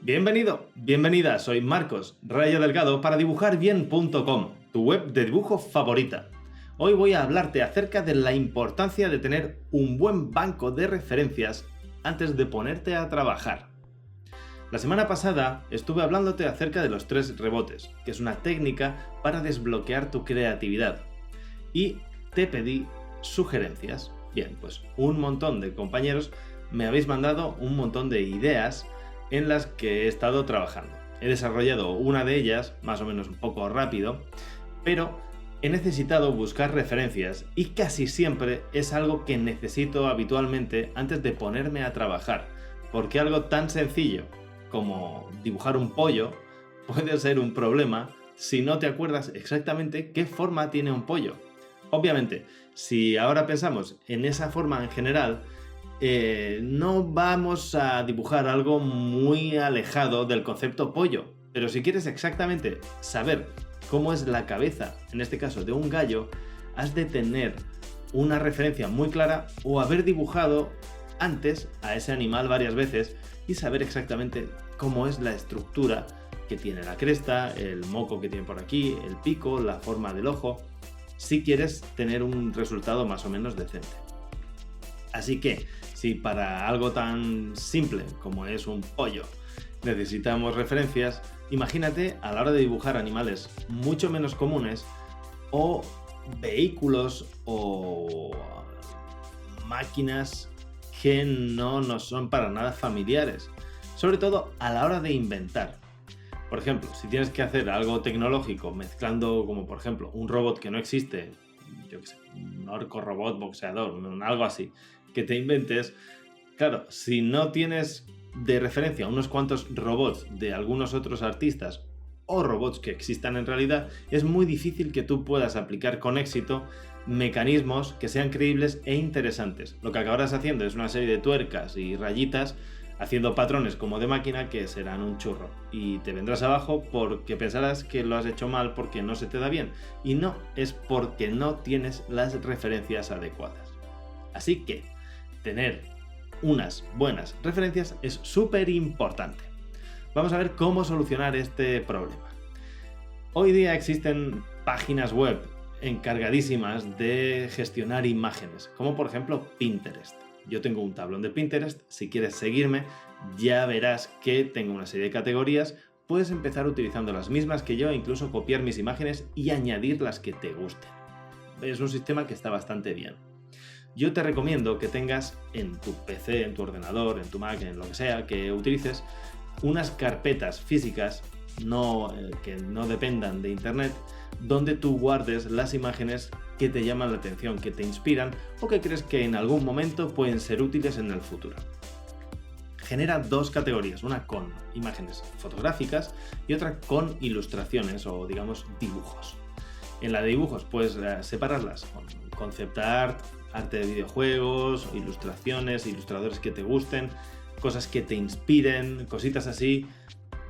Bienvenido, bienvenida, soy Marcos Raya Delgado para dibujarbien.com, tu web de dibujo favorita. Hoy voy a hablarte acerca de la importancia de tener un buen banco de referencias antes de ponerte a trabajar. La semana pasada estuve hablándote acerca de los 3 rebotes, que es una técnica para desbloquear tu creatividad. Y te pedí sugerencias. Bien, pues un montón de compañeros me habéis mandado un montón de ideas en las que he estado trabajando. He desarrollado una de ellas, más o menos un poco rápido, pero he necesitado buscar referencias y casi siempre es algo que necesito habitualmente antes de ponerme a trabajar, porque algo tan sencillo como dibujar un pollo puede ser un problema si no te acuerdas exactamente qué forma tiene un pollo. Obviamente, si ahora pensamos en esa forma en general, no vamos a dibujar algo muy alejado del concepto pollo, pero si quieres exactamente saber cómo es la cabeza, en este caso de un gallo, has de tener una referencia muy clara o haber dibujado antes a ese animal varias veces y saber exactamente cómo es la estructura que tiene la cresta, el moco que tiene por aquí, el pico, la forma del ojo, si quieres tener un resultado más o menos decente. Así que, si para algo tan simple como es un pollo necesitamos referencias, imagínate a la hora de dibujar animales mucho menos comunes o vehículos o máquinas que no nos son para nada familiares, sobre todo a la hora de inventar. Por ejemplo, si tienes que hacer algo tecnológico mezclando, como por ejemplo, un robot que no existe, yo qué sé, un orco robot boxeador, algo así, que te inventes, claro, si no tienes de referencia unos cuantos robots de algunos otros artistas o robots que existan en realidad, es muy difícil que tú puedas aplicar con éxito mecanismos que sean creíbles e interesantes. Lo que acabarás haciendo es una serie de tuercas y rayitas haciendo patrones como de máquina que serán un churro y te vendrás abajo porque pensarás que lo has hecho mal porque no se te da bien, y no, es porque no tienes las referencias adecuadas. Así que tener unas buenas referencias es súper importante. Vamos a ver cómo solucionar este problema. Hoy día existen páginas web encargadísimas de gestionar imágenes, como por ejemplo Pinterest. Yo tengo un tablón de Pinterest, si quieres seguirme ya verás que tengo una serie de categorías, puedes empezar utilizando las mismas que yo, incluso copiar mis imágenes y añadir las que te gusten. Es un sistema que está bastante bien. Yo te recomiendo que tengas en tu PC, en tu ordenador, en tu Mac, en lo que sea, que utilices unas carpetas físicas que no dependan de internet, donde tú guardes las imágenes que te llaman la atención, que te inspiran o que crees que en algún momento pueden ser útiles en el futuro. Genera 2 categorías, una con imágenes fotográficas y otra con ilustraciones o digamos dibujos. En la de dibujos puedes separarlas con concept art, arte de videojuegos, ilustraciones, ilustradores que te gusten, cosas que te inspiren, cositas así,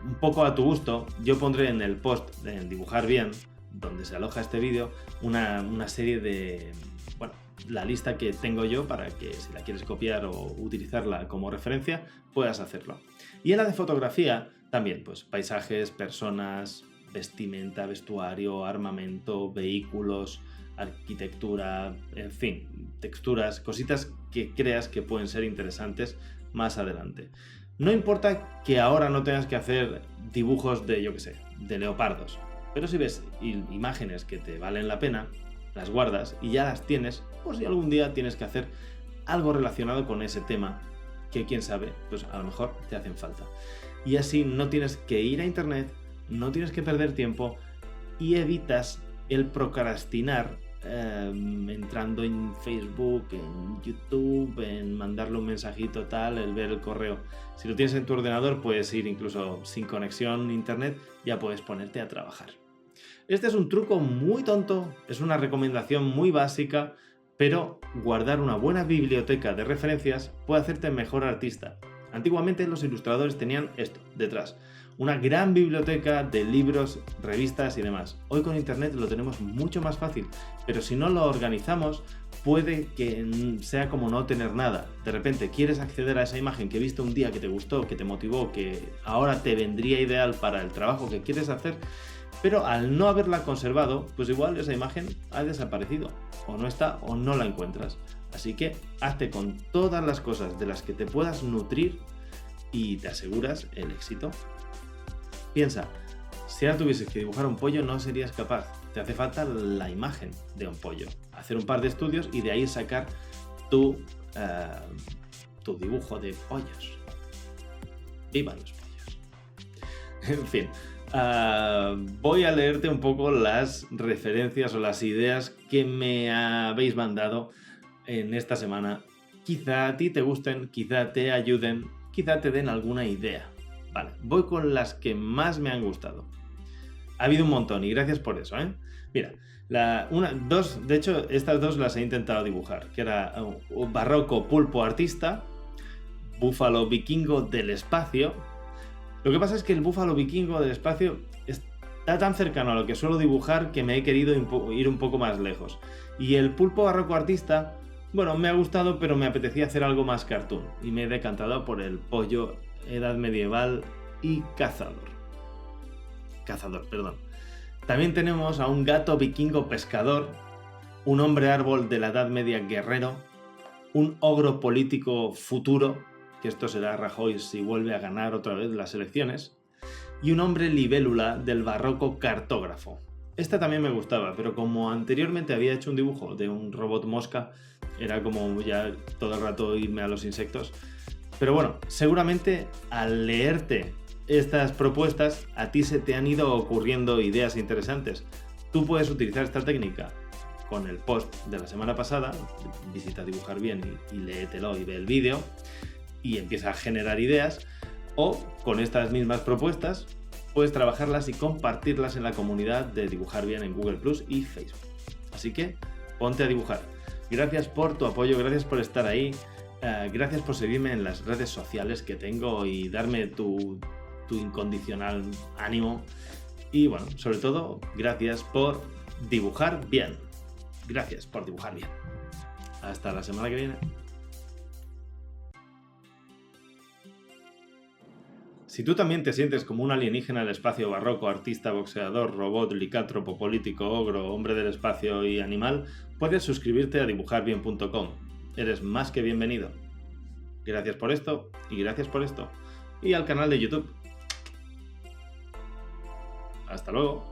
un poco a tu gusto. Yo pondré en el post de Dibujar Bien, donde se aloja este vídeo, una serie de, la lista que tengo yo para que si la quieres copiar o utilizarla como referencia, puedas hacerlo. Y en la de fotografía también, pues paisajes, personas, vestimenta, vestuario, armamento, vehículos, arquitectura, en fin, texturas, cositas que creas que pueden ser interesantes más adelante. No importa que ahora no tengas que hacer dibujos de, yo qué sé, de leopardos, pero si ves imágenes que te valen la pena, las guardas y ya las tienes, por si algún día tienes que hacer algo relacionado con ese tema, que quién sabe, pues a lo mejor te hacen falta. Y así no tienes que ir a internet, no tienes que perder tiempo y evitas el procrastinar entrando en Facebook, en YouTube, en mandarle un mensajito tal, el ver el correo. Si lo tienes en tu ordenador puedes ir incluso sin conexión a internet, ya puedes ponerte a trabajar. Este es un truco muy tonto, es una recomendación muy básica, pero guardar una buena biblioteca de referencias puede hacerte mejor artista. Antiguamente los ilustradores tenían esto detrás, una gran biblioteca de libros, revistas y demás. Hoy con internet lo tenemos mucho más fácil, pero si no lo organizamos puede que sea como no tener nada. De repente quieres acceder a esa imagen que viste un día, que te gustó, que te motivó, que ahora te vendría ideal para el trabajo que quieres hacer, pero al no haberla conservado, pues igual esa imagen ha desaparecido, o no está, o no la encuentras. Así que hazte con todas las cosas de las que te puedas nutrir y te aseguras el éxito. Piensa, si ahora tuvieses que dibujar un pollo no serías capaz. Te hace falta la imagen de un pollo. Hacer un par de estudios y de ahí sacar tu dibujo de pollos. ¡Vivan los pollos! En fin, voy a leerte un poco las referencias o las ideas que me habéis mandado en esta semana. Quizá a ti te gusten, quizá te ayuden, quizá te den alguna idea. Vale, voy con las que más me han gustado. Ha habido un montón y gracias por eso, ¿eh? Mira, de hecho, estas dos las he intentado dibujar, que era un barroco pulpo artista, búfalo vikingo del espacio. Lo que pasa es que el búfalo vikingo del espacio está tan cercano a lo que suelo dibujar que me he querido ir un poco más lejos. Y el pulpo barroco artista, bueno, me ha gustado, pero me apetecía hacer algo más cartoon. Y me he decantado por el pollo edad medieval y cazador. También tenemos a un gato vikingo pescador, un hombre árbol de la Edad Media guerrero, un ogro político futuro, que esto será Rajoy si vuelve a ganar otra vez las elecciones, y un hombre libélula del barroco cartógrafo. Esta también me gustaba, pero como anteriormente había hecho un dibujo de un robot mosca, era como ya todo el rato irme a los insectos. Pero bueno, seguramente al leerte estas propuestas a ti se te han ido ocurriendo ideas interesantes. Tú puedes utilizar esta técnica con el post de la semana pasada, visita Dibujar Bien y léetelo y ve el vídeo y empieza a generar ideas, o con estas mismas propuestas puedes trabajarlas y compartirlas en la comunidad de Dibujar Bien en Google Plus y Facebook. Así que ponte a dibujar. Gracias por tu apoyo, gracias por estar ahí, gracias por seguirme en las redes sociales que tengo y darme tu incondicional ánimo. Y bueno, sobre todo, gracias por dibujar bien. Gracias por dibujar bien. Hasta la semana que viene. Si tú también te sientes como un alienígena del espacio barroco, artista, boxeador, robot, licántropo, político, ogro, hombre del espacio y animal, puedes suscribirte a dibujarbien.com. Eres más que bienvenido. Gracias por esto y gracias por esto. Y al canal de YouTube. Hasta luego.